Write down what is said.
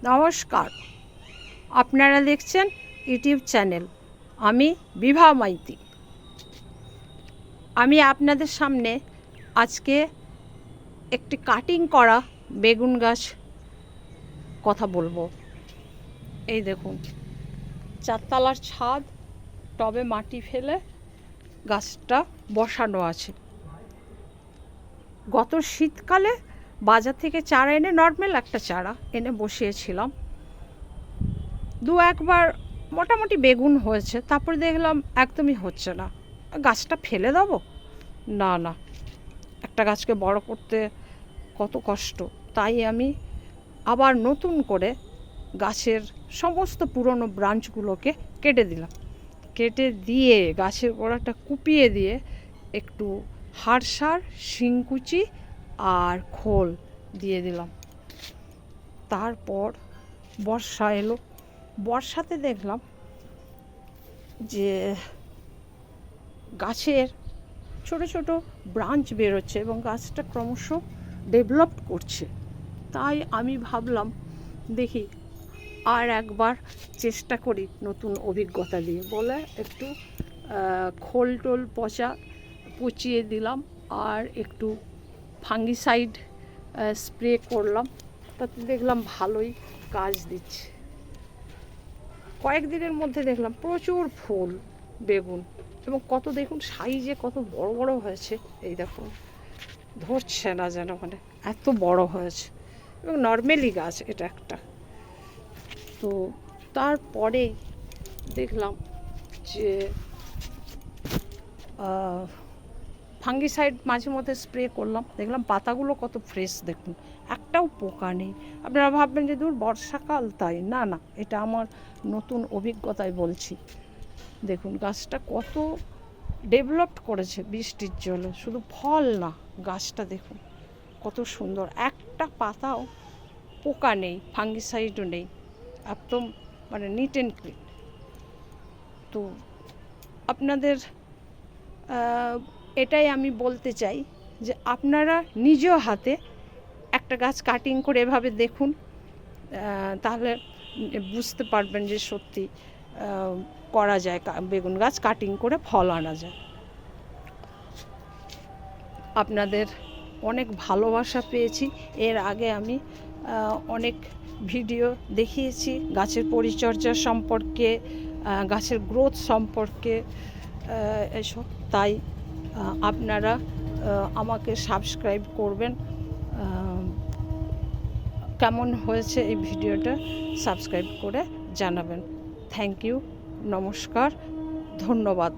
নমস্কার, আপনারা দেখছেন ইউটিউব চ্যানেল। আমি বিভা মাইতি। আমি আপনাদের সামনে আজকে একটি কাটিং করা বেগুন গাছ কথা বলবো। এই দেখুন, 4 তলার ছাদ, টবে মাটি ফেলে গাছটা বসানো আছে। গত শীতকালে বাজার থেকে চারা এনে, নর্মাল একটা চারা এনে বসিয়েছিলাম। দু একবার মোটামুটি বেগুন হয়েছে, তারপরে দেখলাম একদমই হচ্ছে না। গাছটা ফেলে দেবো? না না, একটা গাছকে বড় করতে কত কষ্ট। তাই আমি আবার নতুন করে গাছের সমস্ত পুরনো ব্রাঞ্চগুলোকে কেটে দিলাম। কেটে দিয়ে গাছের গোড়াটা কুপিয়ে দিয়ে একটু হাড় সার, শিংকুচি আর খোল দিয়ে দিলাম। তারপর বর্ষা এলো। বর্ষাতে দেখলাম যে গাছের ছোট ছোট ব্রাঞ্চ বেরোচ্ছে এবং গাছটা ক্রমশ ডেভেলপ করছে। তাই আমি ভাবলাম দেখি আর একবার চেষ্টা করি নতুন অভিজ্ঞতা দিয়ে, বলে একটু খোল টোল পচিয়ে দিলাম আর একটু ফাঙ্গিসাইড স্প্রে করলাম। তাতে দেখলাম ভালোই কাজ দিচ্ছে। কয়েকদিনের মধ্যে দেখলাম প্রচুর ফুল বেগুন, এবং কত দেখুন সাইজে কত বড় বড় হয়েছে। এই দেখুন, ধরছে না যেন, মানে এত বড় হয়েছে। এবং নর্মালি গাছ এটা একটা। তো তারপরেই দেখলাম যে ফাঙ্গিসাইড মাঝে মধ্যে স্প্রে করলাম, দেখলাম পাতাগুলো কত ফ্রেশ, দেখুন একটাও পোকা নেই। আপনারা ভাববেন যে দূর বর্ষাকাল তাই, না না, এটা আমার নতুন অভিজ্ঞতায় বলছি। দেখুন গাছটা কত ডেভেলপ করেছে বৃষ্টির জলে। শুধু ফল না, গাছটা দেখুন কত সুন্দর, একটা পাতাও পোকা নেই, ফাঙ্গিসাইডও নেই, একদম মানে নিট অ্যান্ড ক্লিন। তো আপনাদের এটাই আমি বলতে চাই যে আপনারা নিজ হাতে একটা গাছ কাটিং করে এভাবে দেখুন, তাহলে বুঝতে পারবেন যে সত্যি করা যায়, বেগুন গাছ কাটিং করে ফল আনা যায়। আপনাদের অনেক ভালোবাসা পেয়েছি। এর আগে আমি অনেক ভিডিও দেখিয়েছি গাছের পরিচর্যা সম্পর্কে, গাছের গ্রোথ সম্পর্কে এসব। তাই আপনারা আমাকে সাবস্ক্রাইব করবেন। কেমন হয়েছে এই ভিডিওটা সাবস্ক্রাইব করে জানাবেন। থ্যাংক ইউ, নমস্কার, ধন্যবাদ।